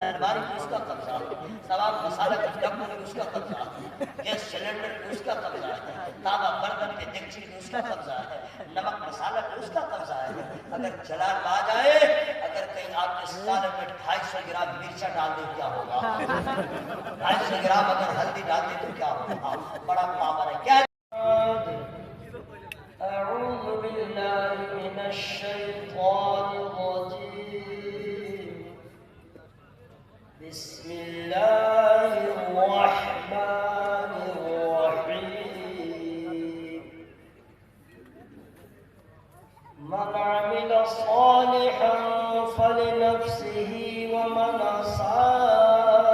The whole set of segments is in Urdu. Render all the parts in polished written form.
الماری پہ اس کا قبضہ ہے، تمام مسالہ کے ڈبوں میں اس کا قبضہ ہے، گیس سلنڈر پہ اس کا قبضہ ہے، تاوا برتن کے دیگچی پہ اس کا قبضہ ہے، نمک مسالہ پہ اس کا قبضہ ہے۔ اگر جلال آ جائے، اگر کہیں آپ کے سالن میں 250 گرام مرچا ڈال دے کیا ہوگا؟ 250 گرام اگر ہلدی ڈال دے تو کیا ہوگا؟ بڑا پاور ہے کیا؟ اعوذ باللہ من الشیطان الرجیم، بسم اللہ الرحمن الرحیم، من عمل صالحا فلنفسه ومن اساء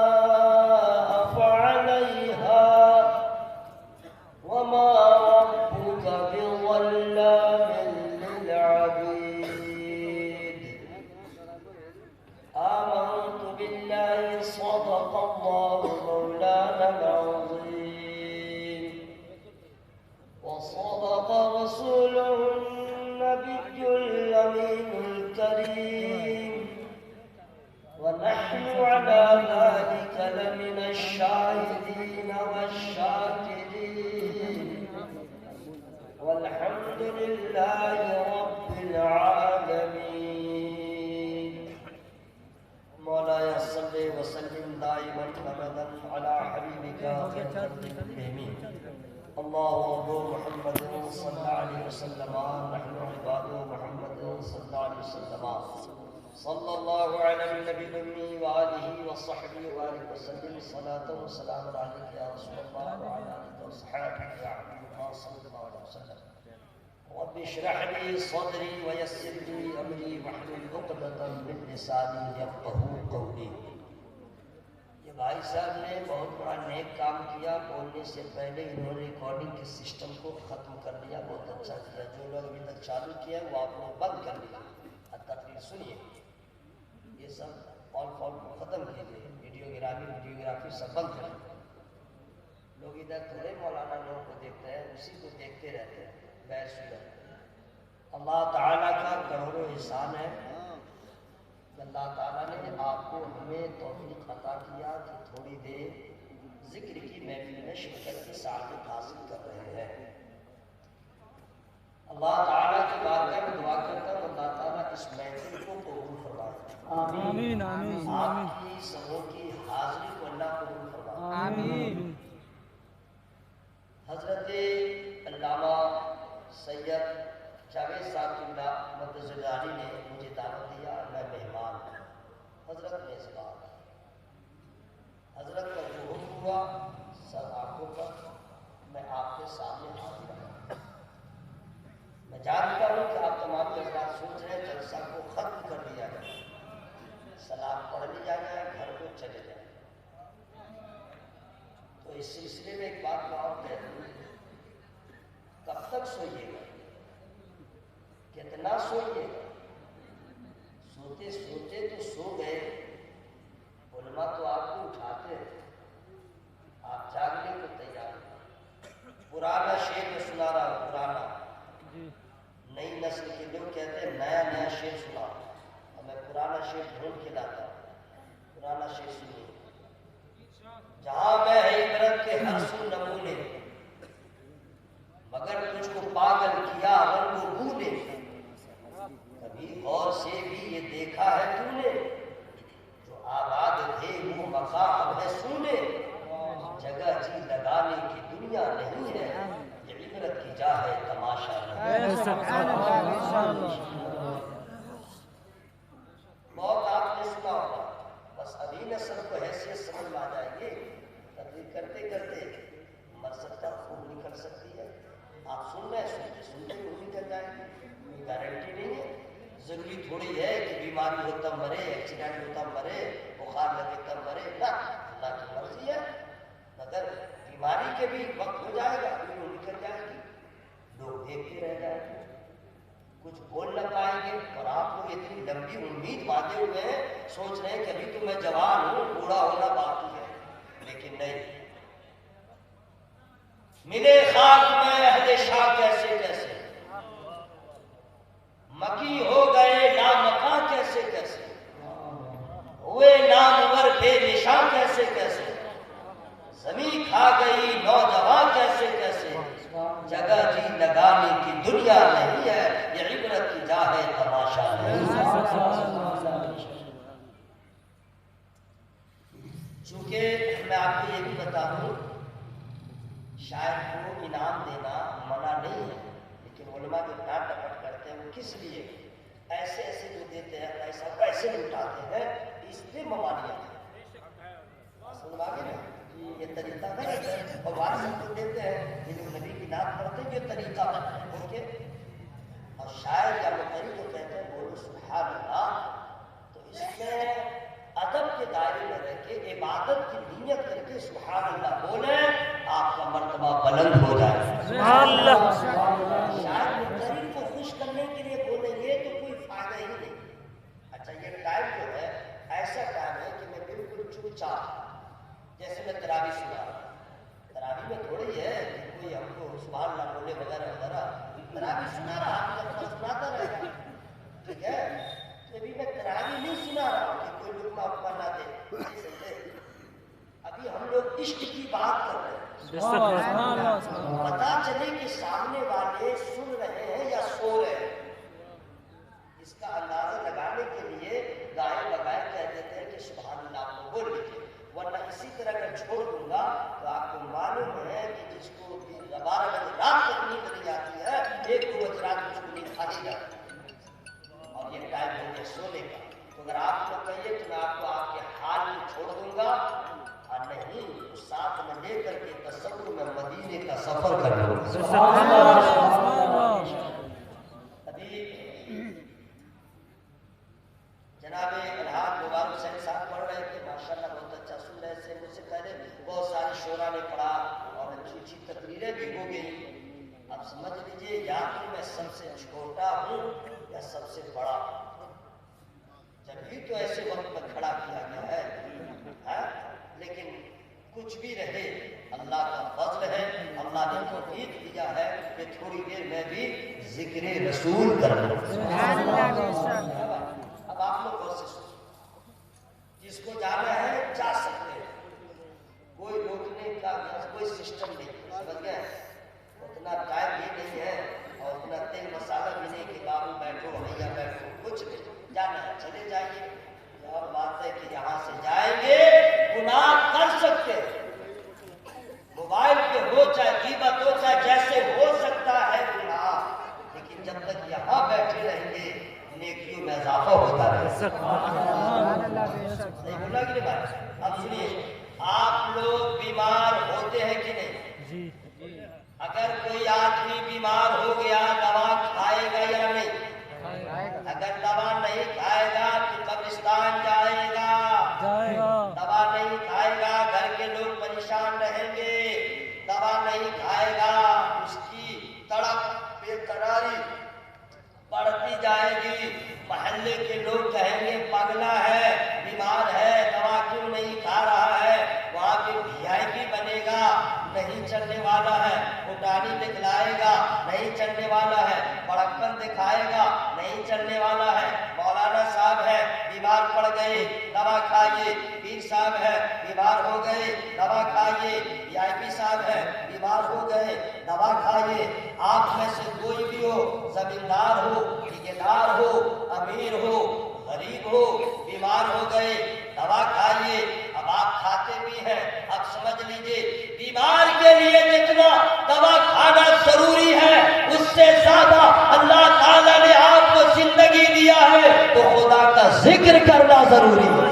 فعليها وما ربك بظلام للعبيد، آمنت بالله صدق الله مولانا العظيم وصدق رسوله النبي الأمين الكريم، ونحن على ذلك لمن الشاهدين والشاكرين، والحمد لله رب العالمين۔ مولاي صل وسلم دائما ابدا على حبيبك خير خلق كلهم، اللهم محمد صلى الله عليه وسلم، نحن عباد محمد صلى الله عليه وسلم، صلى الله على النبي الأمي وآله وصحبه وآله وسلم، صلاة وسلام عليك يا رسول الله وعلى آلك وصحبه يا حبيب الله صلى الله عليه وسلم، رب اشرح لي صدري ويسر لي أمري واحلل عقدة من لساني يفقهوا قولي۔ یہ بھائی صاحب نے بہت بڑا نیک کام کیا، بولنے سے پہلے انہوں نے ریکارڈنگ کے سسٹم کو ختم کر دیا، بہت اچھا کیا۔ جو لوگ ابھی تک چالو کیا وہ آپ لوگ بند کر دیا، تقریر سنیے، یہ سب فال کو ختم کیجیے، ویڈیوگرافی سب بند کر دیا۔ لوگ ادھر تھوڑے مولانا لوگوں کو دیکھتے ہیں، اسی کو دیکھتے رہتے ہیں، بحث ہو جاتی ہے۔ اللہ تعالیٰ کا کروڑوں احسان ہے، اللہ تعالیٰ نے آپ کو ہمیں توفیق عطا کیا کہ تھوڑی دیر ذکر کی محفل میں شرکت کی سعادت حاصل کر رہے ہیں۔ اللہ تعالیٰ کی بارگاہ میں دعا کرتا ہوں اللہ تعالیٰ اس محفل کو قبول فرمائے، آمین آمین، آپ کی سبوں کی حاضری کو اللہ قبول فرمائے، آمین۔ حضرت علامہ سید جاوید صاحب اللہ مدذ-ال-عالی نے مجھے دعوت دیا، میں مہمان ہوں، حضرت میزبان، حضرت کا ظہور ہوا سر آنکھوں پر، میں آپ کے سامنے حاضر ہوں۔ میں جانتا ہوں کہ آپ تمام حضرات سوچ رہے ہیں جلسہ کو ختم کر دیا جائے، سلام پڑھ لیا جائے، گھر کو چلے جائیں۔ تو اس سلسلے میں ایک بات میں اور کہہ دوں، کب تک سوئیے گا، کتنا سوئیے گا؟ سوتے سوتے تو سو گئے، علماء تو آپ کو اٹھاتے ہیں، آپ جاگنے کو تیار ہیں۔ پرانا شعر میں سنا رہا ہوں، پرانا، نئی نسل کے لوگ کہتے ہیں نیا نیا شعر سنا، اور میں پرانا شعر ڈھونڈ کے لاتا ہوں۔ پرانا شعر سنیے، جہاں میں عبرت کے ہر سو نمونے، مگر تجھ کو پاگل کیا رنگ و بو نے، کبھی غور سے بھی یہ دیکھا ہے تو نے، جو آباد تھے وہ مقام ہے سونے، جگہ جی لگانے کی دنیا نہیں ہے، یہ عبرت کی جا ہے تماشا نہیں۔ بہت آپ نے سنا ہوگا، بس ابھی نہ سب کو حیثیت سمجھ میں آ جائے گی، تقریر کرتے کرتے مر سکتا خوب نکل سکتی ہے۔ آپ سن رہے ہیں، سنتے وہ نکل جائے گی، کوئی گارنٹی نہیں ہے۔ ضروری تھوڑی ہے کہ بیماری ہوتا مرے، ایکسیڈنٹ ہوتا مرے، بخار لگے تب مرے، نہ، اللہ کی مرضی ہے۔ مگر بیماری کے بھی وقت ہو جائے گا، پھر وہ نکل جائے گی، لوگ دیکھتے رہ جائیں گے، کچھ بول نہ پائیں گے، اور آپ کو اتنی لمبی امید باندھے ہوئے ہیں، سوچ رہے ہیں کہ ابھی تو میں جوان ہوں، بوڑھا ہونا باقی ہے، لیکن نہیں، ملے خاک میں اہل شاہ کیسے کیسے، مکی ہو گئے لامکاں کیسے کیسے، ہوئے نامور کھا گئی نوجوان کیسے کیسے، جگہ جی لگانے کی دنیا نہیں ہے، یہ عبرت کی جا ہے تماشا نہیں۔ چونکہ میں آپ کو یہ بھی بتا دوں، شاید کو انعام دینا منع نہیں ہے، لیکن علماء جو ڈانٹ ڈپٹ کرتے ہیں وہ کس لیے؟ ایسے ایسے جو دیتے ہیں پیسہ پیسے لٹاتے ہیں، اس لیے ممانعت ہے۔ سن آگے نا، یہ طریقہ غلط ہے، اور وارث کو دیتے ہیں، یہ جو نبی کی نعت پڑھتے ہیں یہ طریقہ غلط ہے، اوکے؟ اور شاعر یا مقری جو کہتے ہیں بولو سبحان اللہ، تو اس میں ادب کے دائرے میں رہ کے عبادت کی نیت کر کے سبحان اللہ بولیں، آپ کا مرتبہ بلند ہو جائے۔ سبحان اللہ۔ شاعر مقری کو خوش کرنے کے لیے بولیں گے تو کوئی فائدہ ہی نہیں۔ اچھا یہ ٹائم جو ہے ایسا ٹائم ہے کہ میں بالکل چپ چاپ، جیسے میں تراویح سنا رہا ہوں، تراویح میں تھوڑی ہے کہ کوئی ہم کو سبحان اللہ بولے وغیرہ وغیرہ، تراویح سنا رہا ہوں، اپنا سناتا رہے گا، ٹھیک ہے؟ تو ابھی میں تراویح نہیں سنا رہا ہوں کہ کوئی لقمہ اپنا نہ دے، ابھی ہم لوگ عشق کی بات کر رہے ہیں، پتا چلے کہ سامنے والے سن رہے ہیں یا سو رہے ہیں، اس کا اندازہ لگانے کے لیے گائے بغائے کہہ دیتے ہیں کہ سبحان اللہ آپ کو بول لیجیے، ورنہ اسی طرح اگر چھوڑ دوں گا تو آپ کو معلوم ہے کہ جس کو 12 بجے رات تک نیند نہیں آتی ہے، 1-2 بجے رات اس کو نیند آ جاتی ہے، اور یہ ٹائم ہو گیا سونے کا۔ تو اگر آپ کو کہیے تو میں آپ کو آپ کے حال میں چھوڑ دوں گا، اور نہیں تو ساتھ میں لے کر کے تصور میں مدینے کا سفر کر لوں گا۔ ابھی جناب الحاج مبارک حسین صاحب پڑھ رہے تھے، ماشاءاللہ بہت اچھا سن رہے تھے، مجھ سے پہلے بہت ساری شعراء نے پڑھا اور اچھی اچھی تقریریں بھی ہو گئی۔ اب سمجھ لیجئے یا تو میں سب سے چھوٹا ہوں یا سب سے بڑا ہوں، جب ہی تو ایسے وقت میں کھڑا کیا گیا ہے، لیکن کچھ بھی رہے اللہ کا فضل ہے، اللہ نے توفیق دیا ہے کہ تھوڑی دیر میں بھی ذکر رسول کر لوں۔ اب آپ لوگ غور سے سنیں، جس کو جانا ہے جا سکتے ہیں، کوئی روکنے کا کوئی سسٹم نہیں، سمجھ گئے؟ اتنا ٹائم بھی نہیں ہے اور اتنا تیل مسالہ بھی نہیں کہ بابو بیٹھو بھیا بیٹھو، کچھ نہیں، جانا ہے چلے جائیے۔ اور بات ہے کہ یہاں سے جائیں گے گناہ کر سکتے ہیں، موبائل پہ ہو چاہے غیبت ہو چاہے جیسے ہو سکتا ہے گناہ، لیکن جب تک یہاں بیٹھے رہیں گے نیکیوں میں اضافہ ہوتا رہے۔ نہیں بولا کہ نہیں بات؟ اب سنیے، آپ لوگ بیمار ہوتے ہیں کہ نہیں؟ اگر کوئی آدمی بیمار ہو گیا دوا کھائے گا یا نہیں؟ اگر دوا نہیں کھائے گا تو قبرستان جائے گا، دوا نہیں کھائے گا گھر کے لوگ پریشان رہیں گے، دوا نہیں کھائے گا اس کی تڑپ بے قراری بڑھتی جائے گی، محلے کے لوگ کہیں گے پگلا ہے، بیمار ہے، دوا کیوں نہیں کھا رہا ہے، وہاں پہ VIP بنے گا، نہیں چلنے والا ہے، اٹھانی دکھلائے گا، نہیں چلنے والا ہے، بڑکپن دکھائے گا، نہیں چلنے والا ہے، مولانا صاحب ہے بیمار پڑ گئے دوا کھائیے، پیر صاحب ہے بیمار ہو گئے دوا کھائیے، VIP صاحب ہے بیمار ہو گئے دوا کھائیے۔ آپ میں سے کوئی بھی ہو، زمیندار ہو، ٹھیکیدار ہو، امیر ہو، غریب ہو، بیمار ہو گئے دوا کھائیے۔ اب آپ کھاتے بھی ہیں، اب سمجھ لیجئے بیمار کے لیے جتنا دوا کھانا ضروری ہے اس سے زیادہ اللہ تعالیٰ نے آپ کو زندگی دیا ہے تو خدا کا ذکر کرنا ضروری ہے،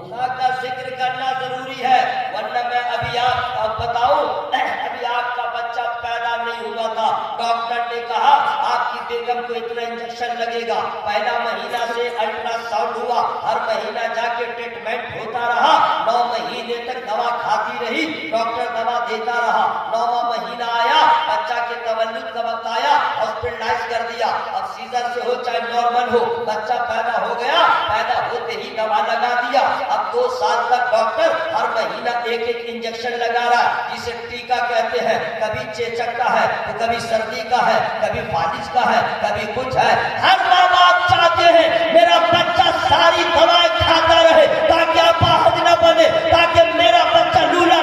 خدا کا ذکر کرنا ضروری ہے، ورنہ میں ابھی آپ بتاؤں، ابھی آپ کا بچہ پیدا نہیں ہوا تھا، ڈاکٹر نے کہا آپ کی بیگم کو اتنا انجیکشن لگے گا، پہلا مہینہ سے الٹرا ساؤنڈ ہوا، ہر مہینہ جا کے ٹریٹمنٹ ہوتا رہا، 9 مہینے تک دوا کھاتی رہی، ڈاکٹر دوا دیتا رہا، 9واں مہینہ آیا، بچہ کے تولد کا وقت آیا، ہاسپٹلائز کر دیا، اب سیزر سے ہو چاہے نارمل ہو، بچہ پیدا ہو گیا، پیدا ہوتے ہی دوا لگا دیا، اب 2 سال تک ڈاکٹر ہر مہینہ ایک انجیکشن لگا رہا، جسے ٹیکا کہتے ہیں، کبھی چیچک کا ہے تو کبھی سردی کا ہے، کبھی فالج کا ہے، کبھی کچھ ہے۔ ہر ماں باپ چاہتے ہیں میرا بچہ ساری دوائیں کھاتا رہے تاکہ اپاہج نہ بنے، تاکہ میرا بچہ لولا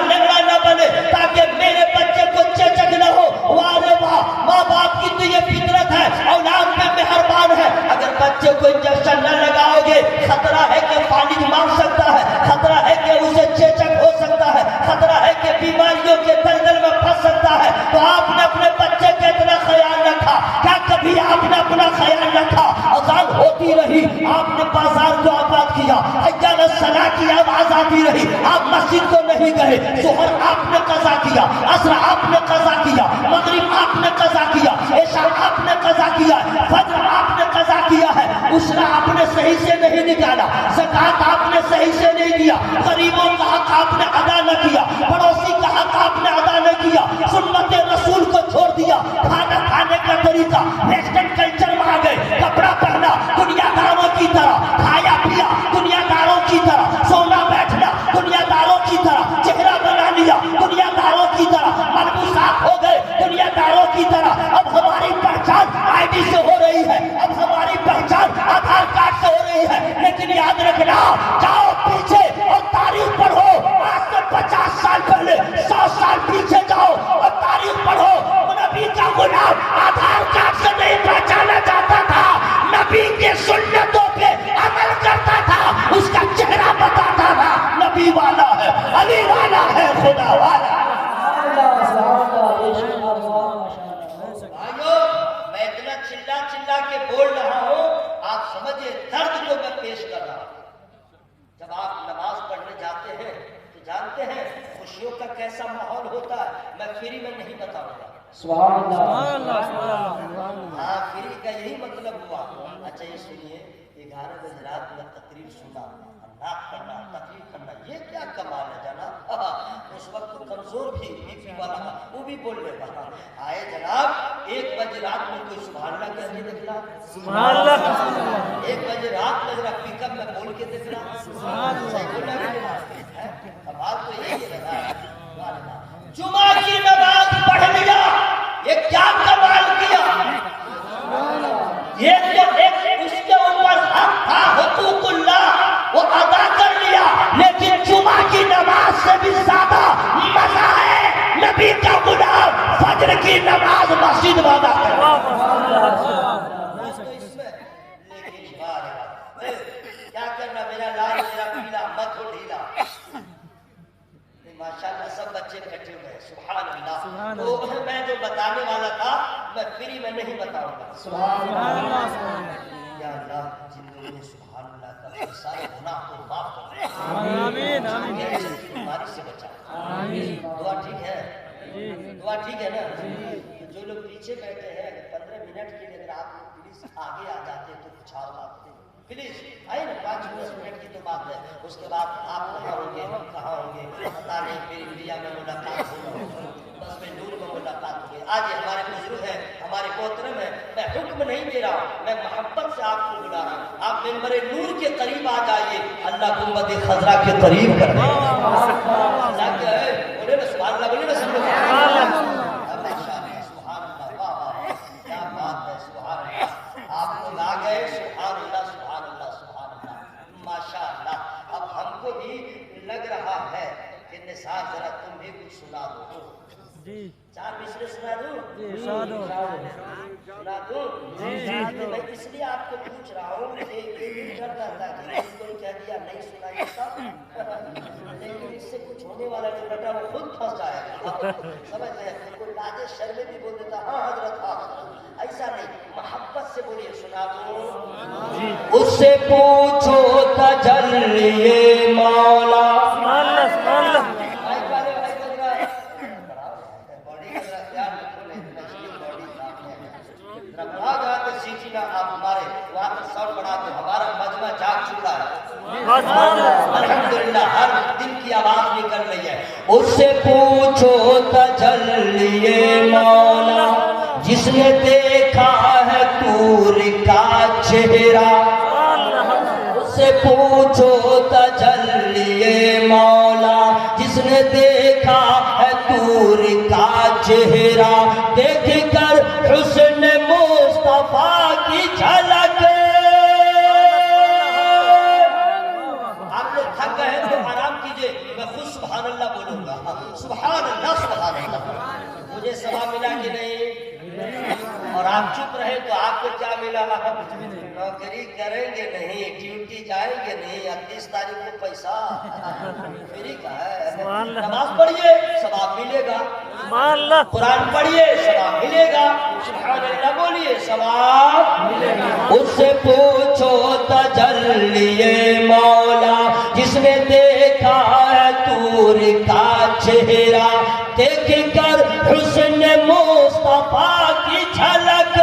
ہوتی رہی آپ نے بازار کو آباد کیا، حی علی الصلاۃ کی آواز آتی رہی آپ مسجد کو نہیں گئے، ظہر آپ نے قضا کیا، عصر آپ نے قضا کیا، مغرب آپ نے قضا کیا، عشاء آپ نے قضا کیا، فجر آپ نے قضا کیا ہے، عشرہ آپ نے صحیح سے نہیں نکالا، زکوٰۃ آپ نے صحیح سے نہیں دیا، غریبوں کا حق آپ نے ادا نہ کیا، پڑوسی کا حق آپ نے ادا نہ کیا، سنت رسول کو چھوڑ دیا، کھانا کھانے کا طریقہ ویسٹرن کلچر میں آ گئے، کپڑا پہنا دنیا داروں کی طرح، کھایا پیا دنیا داروں کی طرح، سونا بیٹھنا دنیا داروں کی طرح، چہرہ بنا لیا دنیا داروں کی طرح، ملبوسات ہو گئے دنیا داروں کی طرح۔ اب ہماری پہچان آئی ڈی سے ہو رہی ہے، اب ہماری پہچان آدھار کارڈ سے ہو رہی ہے، لیکن یاد رکھنا جاؤ پیچھے اور تاریخ پڑھو، آج سے 50 سال پہلے 100 سال پیچھے جاؤ اور تاریخ پڑھو، نبی کا غلام آدھار کارڈ سے نہیں پہچانا جاتا تھا، نبی کے سنتوں پہ عمل کرتا تھا، اس کا چہرہ بتاتا تھا نبی والا ہے، علی والا ہے، خدا والا ہے۔ بھائیو میں اتنا چلا چلا کے بول رہا ہوں، آپ سمجھے درد کو میں پیش کر رہا ہوں۔ جب آپ نماز پڑھنے جاتے ہیں تو جانتے ہیں خوشیوں کا کیسا ماحول ہوتا ہے، میں فری میں نہیں بتاؤں گا۔ سبحان اللہ۔ ہاں فری کا یہی مطلب ہوا۔ اچھا یہ سنیے، 11 بجے رات میں تقریر سننا، ناک کرنا، تقریر کرنا، یہ کیا کمال ہے جناب؟ اس وقت تو کمزور بھی بی پی والا وہ بھی بول لے گا۔ آئے جناب 1 بجے رات میں کوئی سبحان اللہ کہہ کے دکھلا، سبحان اللہ۔ 1 بجے رات میں ذرا پک اپ میں بول کے دکھلا، سبحان اللہ۔ کمال تو یہی ہے۔ جمعہ کی نماز پڑھ لیا، یہ کیا کمال کیا؟ یہ تو ایک اس کے اوپر حق تھا حقوق اللہ، وہ ادا کر لیا، لیکن جمعہ کی نماز سے بھی زیادہ مزہ ہے نبی کا غلام فجر کی نماز مسجد والا ہے۔ کیا کرنا، میرا لال میرا پیلا مت ہو ڈھیلا۔ ماشاءاللہ سب بچے بیٹھے ہوئے، سبحان اللہ۔ تو میں جو بتانے والا تھا میں فری میں نہیں بتاؤں گا۔ سبحان اللہ۔ یا اللہ جن لوگوں نے سبحان اللہ کا سارے گناہ کو معاف کر، آمین آمین، بیماری سے بچا، آمین۔ دعا ٹھیک ہے؟ دعا ٹھیک ہے نا؟ جو لوگ پیچھے بیٹھے ہیں 15 منٹ کے لیے اگر آپ لوگ پلیز آگے آ جاتے تو کچھ اور بات پلیز آئے نا، 5-10 منٹ کی تو بات ہے، اس کے بعد آپ کہاں ہوں گے ہم کہاں ہوں گے پتا نہیں، پھر انڈیا میں ملاقات ہوگی، بس میں نور میں ملاقات ہوگی۔ آج یہ ہمارے بزرگ ہیں، ہمارے محترم ہیں، میں حکم نہیں دے رہا ہوں، میں محبت سے آپ کو بلا رہا ہوں، آپ ممبر نور کے قریب آ جائیے، اللہ گنبد خضرا کے قریب کر دیں۔ اللہ کیا ہے بولے نا سبحان اللہ، بولے نا سبحان اللہ، سبحان اللہ، واہ واہ کیا بات ہے، سبحان اللہ۔ آپ لوگ آ گئے، سبحان اللہ سبحان اللہ سبحان اللہ، ماشاء اللہ۔ اب ہم کو بھی لگ رہا ہے کہ نثار ذرا تم بھی کچھ سنا دو جی، 4 مصرے سنا دوں جی، سنا دوں جی۔ میں اس لیے آپ کو پوچھ رہا ہوں کہ یہ نہیں ڈر رہتا کہ کوئی کہہ دیا نہیں سنائیے سب، لیکن اس سے کچھ ہونے والا نہیں بیٹا، وہ خود پھنس جائے گا، سمجھ رہے ہیں؟ کوئی لاجے شرمے بھی بول دیتا ہاں حضرت ہاں، ایسا نہیں، محبت سے بولیے سنا دوں۔ اس سے پوچھو تجلی مولا، آپ ہمارے وہاں پر ساؤنڈ بڑھا دو، ہمارا مجمع جاگ چکا ہے الحمدللہ، ہر دل کی آواز نکل رہی ہے۔ اس سے پوچھو تجلی مولا جس نے دیکھا ہے طور کا چہرہ، اس سے پوچھو تجلی مولا جس نے دیکھا ہے طور کا چہرہ، دیکھ کر حسن مصطفیٰ کی جھلک۔ آپ لوگ تھک گئے ہیں تو آرام کیجئے، میں خود سبحان اللہ بولوں گا، سبحان اللہ سبحان اللہ۔ مجھے ثواب ملا کہ نہیں؟ اور آپ چپ رہے تو آپ کو کیا ملا؟ نوکری کریں گے نہیں، ڈیوٹی جائیں گے نہیں، 30 تاریخ کو پیسہ فری کا ہے، نماز پڑھیے ثواب ملے گا۔ قرآن پڑھیے ثواب ملے گا، سبحان اللہ بولیے ثواب ملے گا۔ اس سے پوچھو تجلی مولا جس نے دیکھا ہے طور کا چہرہ، دیکھ کر حسن مصطفیٰ کی جھلک،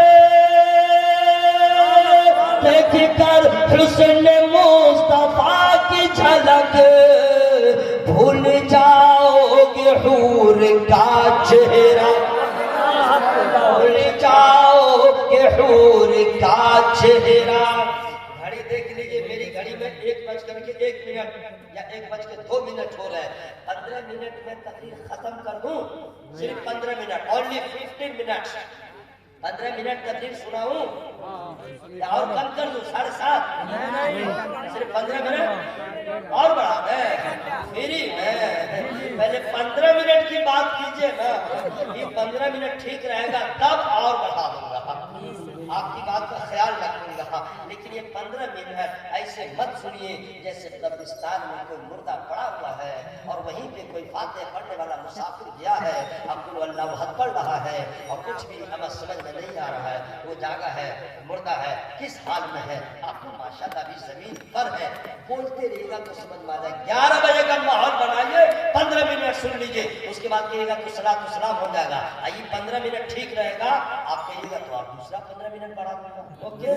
دیکھ کر حسن مصطفیٰ کی جھلک، بھول جاؤ گے حور کا چہرہ، بھول جاؤ گے حور کا چہرہ۔ گھڑی دیکھ لیجئے، میری گھڑی میں 1:01 یا 1:02 ہو رہا ہے۔ 15 منٹ میں تقریر ختم کر دوں، صرف 15 منٹ، only 15 minutes۔ 15 منٹ تقریر سناؤں یا اور کم کر دوں؟ 7:30، صرف 15 منٹ اور بڑھا دیں فری میں؟ پہلے 15 منٹ کی بات کیجئے نا، یہ 15 منٹ ٹھیک رہے گا تب اور بڑھا دوں گا، آپ کی بات کا خیال رکھوں گا۔ لیکن یہ 15 منٹ ایسے مت سنیے جیسے قبرستان میں کوئی مردہ پڑا ہوا ہے اور وہیں پہ کوئی فاتحہ پڑھنے والا مسافر گیا ہے، اب وہ اللہ احد پڑھ رہا ہے اور کچھ بھی ہمیں سمجھ میں نہیں آ رہا ہے، وہ جاگا ہے، مردہ ہے، کس حال میں ہے، آپ کو ماشاءاللہ بھی زمین پر ہے، بولتے رہیے گا تو سمجھ میں آ جائے۔ 11 بجے کا ماحول بنائیے، 15 منٹ سن لیجئے، اس کے بعد کہیے گا تو صلاۃ و سلام ہو جائے گا۔ آئیے 15 منٹ ٹھیک رہے گا، آپ کہیے گا تو آپ دوسرا 15 منٹ بڑھا دوں گا، اوکے؟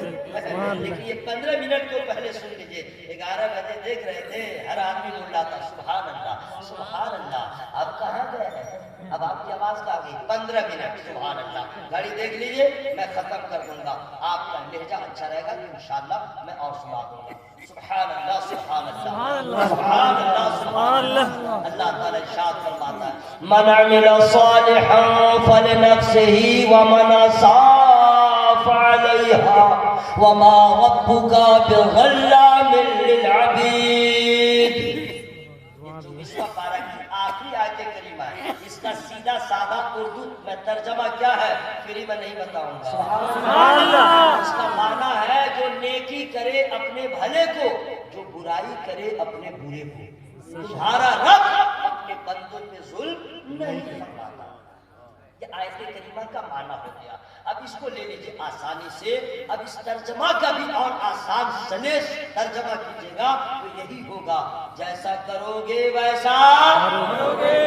لیکن یہ 15 منٹ کو پہلے سن لیجئے۔ 11 بجے دیکھ رہے تھے ہر آدمی بول رہا تھا سبحان اللہ سبحان اللہ، اب کہاں گئے ہیں؟ اب آپ کی آواز کہاں گئی؟ 15 منٹ، سبحان اللہ۔ گھڑی دیکھ لیجئے، میں ختم کر دوں گا، آپ کا لہجہ اچھا رہے گا تو انشاءاللہ میں اور سنا دوں گا۔ سبحان اللہ سبحان اللہ سبحان اللہ سبحان اللہ۔ اللہ تعالیٰ ارشاد فرماتا ہے من عمل صالحا فلنفسه ومن اساء فعليها وما ربك بظلام للعبید۔ یہ 24واں پارہ کی آخری آیت کریمہ ہے، اس کا سیدھا سادہ اردو میں ترجمہ کیا ہے فری میں نہیں بتاؤں گا۔ سبحان اللہ۔ اس کا معنی ہے جو نیکی کرے اپنے بھلے کو، جو برائی کرے اپنے برے کو، تمہارا رب اپنے بندوں پہ ظلم نہیں فرماتا۔ یہ آیت کریمہ کا معنی ہو گیا۔ اب اس کو لے لیجئے آسانی سے، اب اس ترجمہ کا بھی اور آسان سلیس ترجمہ کیجئے گا تو یہی ہوگا جیسا کرو گے ویسا کرو گے،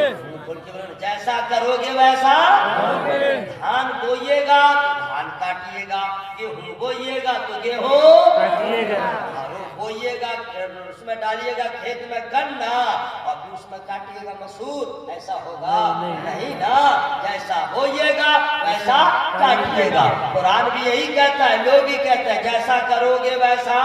جیسا کرو گے ویسا کرو گے۔ دھان بوئیے گا تو دھان کاٹیے گا، گیہوں بوئیے گا تو گیہوں کاٹیے گا، بوئیے گا اس میں ڈالیے گا کھیت میں گنا اور پھر اس میں کاٹیے گا مسور، ایسا ہوگا نہیں نا؟ جیسا بوئیے گا ویسا کاٹیے گا۔ قرآن بھی یہی کہتا ہے، لوگ ہی کہتے ہیں جیسا کرو گے ویسا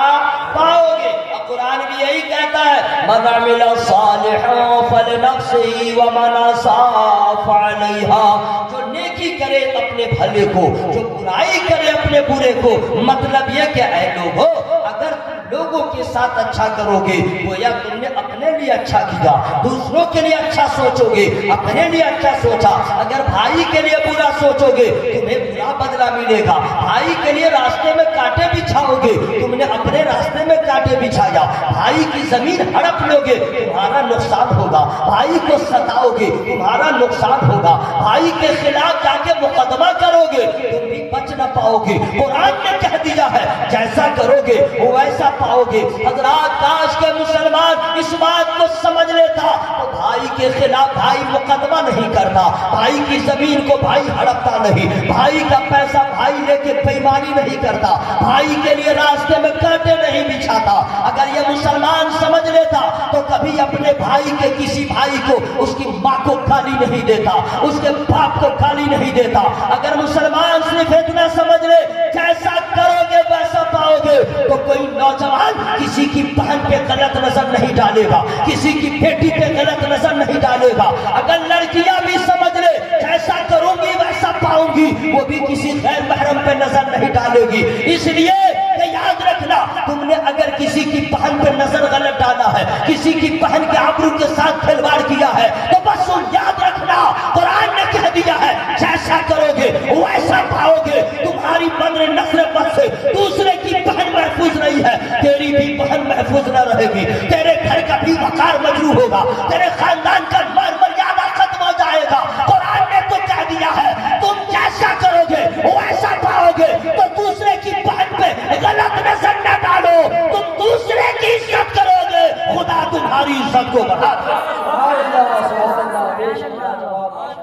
پاؤ گے، اور قرآن بھی یہی کہتا ہے من عمل صالحا فلنفسه ومن اساء فعليها۔ جو نیکی کرے اپنے بھلے کو، جو برائی کرے اپنے برے کو۔ مطلب یہ کہ اے لوگو، اگر لوگوں کے ساتھ اچھا کرو گے گویا تم نے اپنے لیے اچھا کیا، دوسروں کے لیے اچھا سوچو گے، اپنے لیے اچھا سوچا۔ اگر بھائی کے لیے برا سوچو گے تمہیں برا بدلہ ملے گا، بھائی کے لیے راستے میں کانٹے بچھاؤ گے، تم نے اپنے راستے میں کانٹے بچھایا۔ بھائی کی زمین ہڑپ لو گے تمہارا نقصان ہوگا، بھائی کو ستاؤ گے تمہارا نقصان ہوگا، بھائی کے خلاف جا کے مقدمہ کرو گے تم بھی بچ نہ پاؤ گے۔ قرآن نے کہہ دیا ہے جیسا کرو گے ویسا پاؤ گے۔ حضرات کاش کے مسلمان اس بات کو سمجھ لیتا تو بھائی کے خلاف بھائی مقدمہ نہیں کرتا، بھائی کی زمین کو بھائی ہڑپتا نہیں، بھائی کا پیسہ بھائی لے کے بےایمانی نہیں کرتا، بھائی کے لیے راستے میں کانٹے نہیں بچھاتا۔ اگر یہ مسلمان سمجھ لیتا تو کبھی اپنے بھائی کے کسی بھائی کو اس کی ماں کو گالی نہیں دیتا، اس کے باپ کو گالی نہیں دیتا۔ اگر مسلمان صرف اتنا سمجھ لے جیسا کرو گے ویسا پاؤ گے تو کوئی نوجوان کسی کی بہن پہ غلط نظر نہیں ڈالے گا، کسی کی بیٹی پہ غلط نظر نہیں ڈالے گا۔ اگر لڑکیاں بھی سمجھ لے جیسا کروں گی ویسا پاؤں گی، وہ بھی کسی غیر محرم پہ نظر نہیں ڈالے گی۔ اس لیے کہ یاد رکھنا تم نے اگر کسی کی بہن پہ نظر غلط ڈالا ہے، کسی کی بہن کے آبرو کے ساتھ کھلواڑ کیا ہے تو بس یاد رکھنا قرآن نے کہہ دیا ہے جیسا کرو گے ویسا پاؤ گے۔ تمہاری بدر نظر پر سے دوسرے کی بہن محفوظ نہیں ہے، تیری بھی بہن محفوظ نہ رہے گی، تیرے گھر کا بھی وقار مجروح ہوگا، تیرے خاندان کا مان مریادہ ختم ہو جائے گا۔ قرآن نے تو دیا ہے تم جیسا کرو گے ویسا پاؤ گے. تو دوسرے کی بہن پہ غلط نظر نہ ڈالو, تم دوسرے کی عزت کرو گے خدا تمہاری عزت کو بڑھا دے.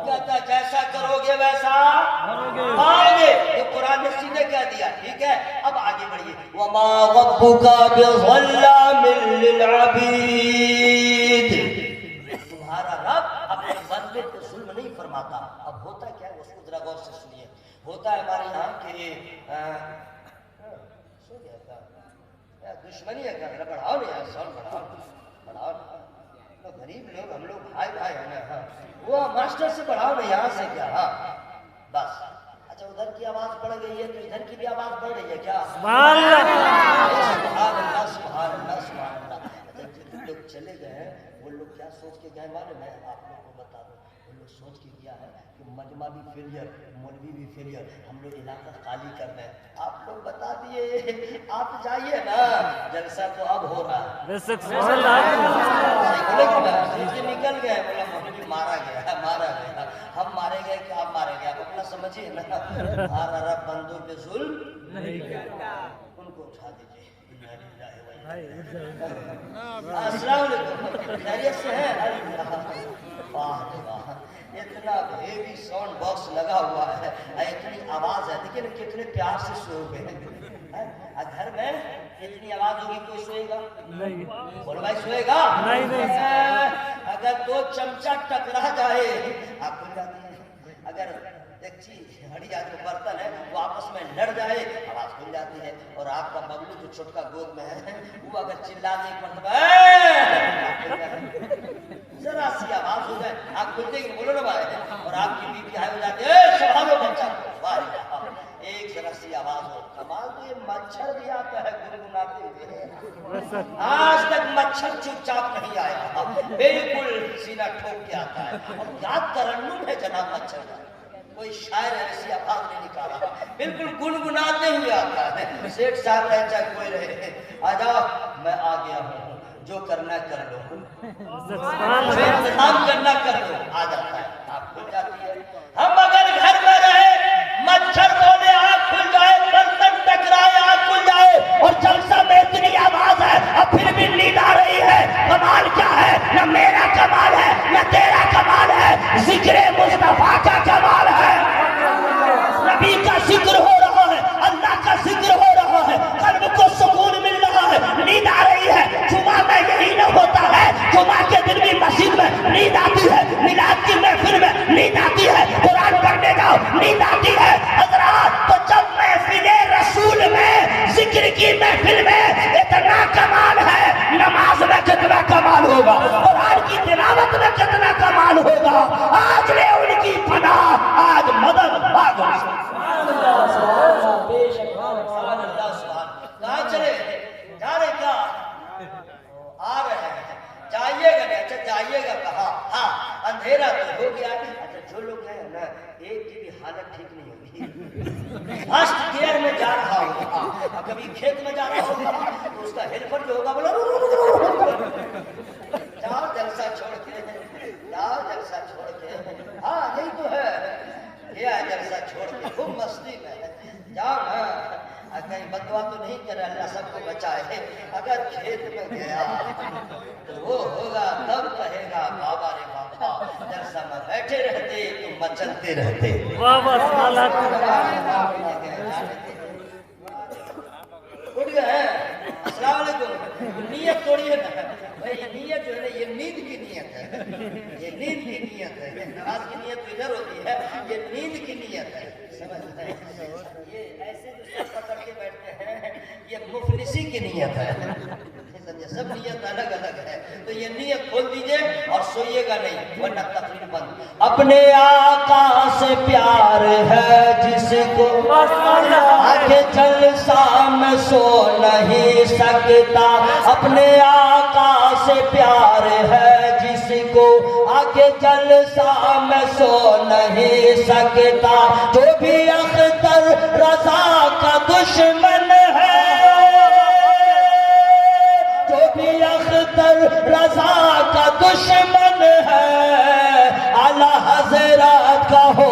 کہتا جیسا کرو گے ویسا پاؤ گے. یہ قرآن نے سیدھے کہہ دیا. ٹھیک ہے, اب آگے بڑھیے. وما ربک بظلام للعبید, تمہارا رب اپنے بندے پہ ظلم نہیں فرماتا. اب ہوتا کیا ہے اس کو ذرا غور سے سنیے. ہوتا ہے ہمارے یہاں کہ سو گیا تھا دشمنی ہے کیا, بڑھاؤ نہیں یار سال بڑھاؤ غریب لوگ ہم لوگ بھائی ہیں نا. وہ ماسٹر سے بڑھاؤ نہیں یہاں سے کیا. ہاں بس اچھا ادھر کی آواز بڑھ گئی ہے تو ادھر کی بھی آواز بڑھ رہی ہے کیا. سبحان اللہ سبحان اللہ سبحان اللہ. اچھا جن لوگ چلے گئے ہیں وہ لوگ کیا سوچ کے گئے معلوم ہے, آپ لوگ کو بتا دوں. وہ لوگ سوچ کے گیا ہے کہ مجمع بھی فیلئر, مولوی بھی فیلئر, ہم لوگ علاقہ خالی کر دیں. آپ لوگ بتا دیے آپ جائیے نا, جلسہ تو اب ہو رہا ہے. نکل گئے بولا مولوی مارا گیا, ہم مارے گئے کہ آپ مارے گئے, آپ اپنا سمجھیے نا. ہمارا رب بندوں پہ ظلم نہیں کرتا. ان کو اٹھا دیجیے. السلام علیکم, خیریت سے ہے. واہ واہ, اتنا ہیوی ساؤنڈ باکس لگا ہوا ہے, اتنی آواز ہے, لیکن کتنے پیار سے سو گئے. گھر میں اتنی آواز ہوگی کوئی سوئے گا نہیں. بولو بھائی سوئے گا نہیں. اگر دو چمچہ ٹکرا جائے آپ کھل جاتی ہے. اگر دیکچی ہڑیا جو برتن ہے وہ آپس میں لڑ جائے آواز کھل جاتی ہے. اور آپ کا ببلو جو چھوٹکا گود میں ہے وہ اگر چلا دے ایک مرتبہ ذرا سی آواز ہو جائے آپ کھلتے ہی بولو نا بھائی. اور آپ کی بیوی ہائی ہو جاتی ہے سنبھالو بچہ کو, ایک ذرا سی آواز ہو. کمال تو یہ مچھر بھی آتا ہے گنگناتے ہوئے, آج تک مچھر چپ چاپ نہیں آیا, بالکل سینہ ٹھوک کے آتا ہے. اور یاد ترنم ہے جناب مچھر کا, کوئی شاعر ایسی آواز نہیں نکالا, بالکل گنگناتے ہوئے آتا ہے. سیٹھ صاحب رہے چاہے کوئی رہے, آ جاؤ میں آ گیا ہوں, جو کرنا کر لو, انتظام کرنا کر لو. آ جاتا ہے, آپ کھل جاتی ہے. ہم اگر گھر میں رہے مچھر بولے آنکھ کھل جائے, برتن ٹکرائے آنکھ کھل جائے, اور جلسہ میں اتنی آواز ہے اب پھر بھی نیند آ رہی ہے. کمال کیا ہے, نہ میرا کمال ہے نہ تیرا کمال ہے, ذکر مصطفیٰ کا کمال ہے. نبی کا ذکر ہو رہا ہے, اللہ کا ذکر ہو رہا ہے, قلب کو سکون مل رہا ہے, نیند آ رہی ہے. جمعہ میں یہی نہ ہوتا ہے, جمعہ کے دن بھی مسجد میں نیند آتی ہے, میلاد کی محفل میں نیند آتی ہے, قرآن پڑھنے جاؤ نیند آتی ہے. حضرات تو جب محفل رسول میں ذکر کی محفل میں اتنا کمال ہے, نماز میں کتنا کمال ہوگا, قرآن کی تلاوت میں کتنا کمال ہوگا. آج لے ان کی پناہ, آج مدد آگ. کہاں چلے جا رہے کیا آ رہے ہیں, جائیے گا نہیں. اچھا جائیے گا کہاں, ہاں اندھیرا تو ہو گیا. اچھا جو لوگ گئے ہیں نا ایک کی بھی حالت ٹھیک نہیں ہوگی. فرسٹ گیئر میں جا رہا ہوگا, کبھی کھیت میں جا رہا ہوگا تو اس کا ہیلپر جو ہوگا بولا جاؤ جلسہ چھوڑ کے, جاؤ جلسہ چھوڑ کے. ہاں یہی تو ہے, کیا جلسہ چھوڑ کے خوب مستی میں جاؤ نا. کہیں بدوا تو نہیں کرے, اللہ سب کو بچائے. اگر کھیت میں گیا تو وہ ہوگا تب کہے گا بابا رے بابا, جلسہ میں بیٹھے رہتے تو مچلتے رہتے. اٹھ گئے. السلام علیکم. نیت توڑیے نا بھائی, نیت جو ہے نا یہ نیند کی نیت ہے, یہ نیند کی نیت ہے. نماز کی نیت تو ادھر ہوتی ہے, یہ نیند کی نیت ہے. سمجھ رہے ہیں, یہ ایسے جو سب پکڑ کے بیٹھتے ہیں یہ مفلسی کی نیت ہے. سب نیت الگ الگ ہے, تو یہ نیت کھول دیجئے اور سوئیے گا نہیں ورنہ تقریر بند. اپنے آقا سے پیار ہے جس کو آگے جلسہ میں سو نہیں سکتا. اپنے آقا سے پیار ہے جس کو آگے جلسہ میں سو نہیں سکتا. جو بھی اختر رضا کا دشمن ہے, جو بھی اختر رضا کا دشمن ہے, اعلیٰ حضرات کا ہو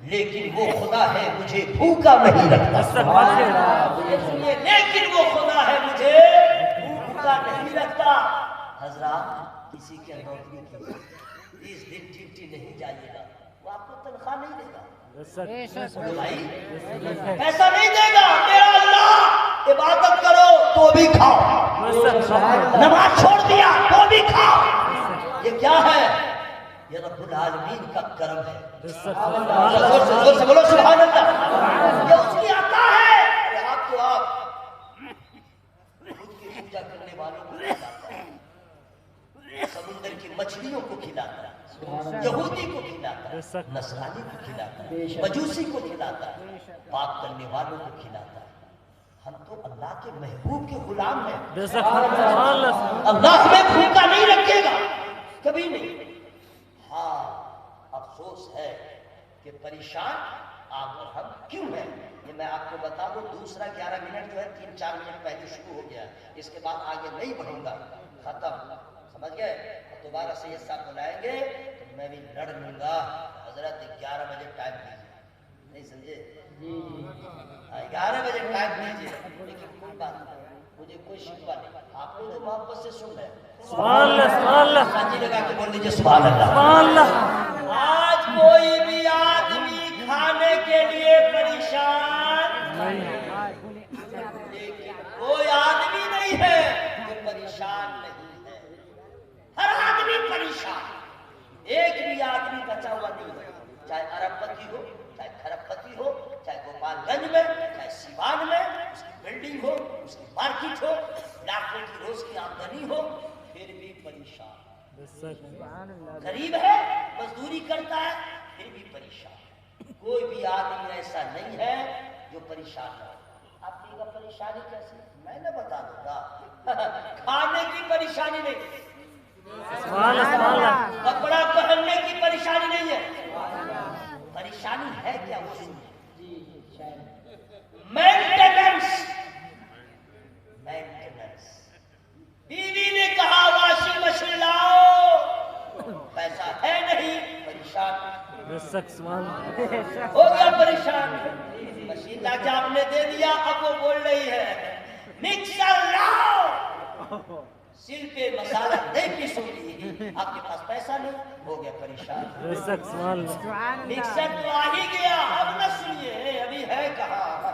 لیکن وہ خدا ہے مجھے بھوکا نہیں رکھتا. لیکن وہ خدا ہے مجھے بھوکا نہیں رکھتا. حضرات کسی کے نوکری کی 20 دن ڈیوٹی نہیں جائیے گا، وہ آپ کو تنخواہ نہیں دے گا. بھائی پیسہ نہیں دے گا. میرا اللہ عبادت کرو تو بھی کھاؤ، نماز چھوڑ دیا تو بھی کھاؤ. یہ کیا ہے؟ یہ رب العالمین کا کرم ہے. بولو سبحان اللہ. یہ اس کی عطا ہے. آپ کو آپ خود کی پوجا کرنے والوں کو کھلاتا ہے، سمندر کی مچھلیوں کو کھلاتا ہے، یہودی کو کھلاتا ہے، نصرانی کو کھلاتا ہے، مجوسی کو کھلاتا ہے، پاک کرنے والوں کو کھلاتا ہے. ہم تو اللہ کے محبوب کے غلام ہیں. اللہ ہمیں بھوکا نہیں رکھے گا، کبھی نہیں. ہاں افسوس ہے کہ پریشان آپ اور ہم کیوں ہیں. یہ میں آپ کو بتا دوں. دوسرا 11 منٹ جو ہے 3-4 منٹ پہلے شروع ہو گیا، اس کے بعد آگے نہیں بڑھوں گا. ختم. سمجھ گئے؟ دوبارہ سید صاحب بلائیں گے تو میں بھی لڑ لوں گا. حضرت 11 بجے ٹائم دیجیے. نہیں سمجھے؟ 11 بجے ٹائم دیجیے. لیکن کوئی بات نہیں، مجھے کوئی شکوہ نہیں. آپ لوگ محبت سے سن رہے ہیں. سبحان اللہ سبحان اللہ سانجی لگا کے بول دیجیے سبحان اللہ. سبحان اللہ. آج کوئی بھی آدمی کھانے کے لیے پریشان لیکن کوئی آدمی نہیں ہے جو پریشان نہیں ہے. ہر آدمی پریشان. ایک بھی آدمی بچا ہوا نہیں ہے، چاہے ارب پتی ہو، چاہے کھرب پتی ہو، چاہے گوپال گنج میں، چاہے سیوان میں، اس کی بلڈنگ ہو، اس کی مارکیٹ ہو، لاکھوں کی روز کی آمدنی ہو، پھر بھی پریشان. غریب ہے، مزدوری کرتا ہے، پھر بھی پریشان. کوئی بھی آدمی ایسا نہیں ہے جو پریشان نہ ہو. آپ کہے گا پریشانی کیسے؟ میں نے بتا دوں گا. کھانے کی پریشانی نہیں، کپڑا پہننے کی پریشانی نہیں ہے. پریشانی ہے کیا وہ سنیے. مینٹیننس. بیوی نے کہا واشنگ مشین لاؤ، پیسہ ہے نہیں، پریشان ہو گیا. پریشان. مشین لا کے آپ نے دے دیا، اب وہ بول رہی ہے مکسر لاؤ، سل پہ مسالہ نہیں پیسو گی، آپ کے پاس پیسہ نہیں. ہو گیا پریشان. مکسر تو آ ہی گیا، اب نہ سنیے ابھی ہے کہاں.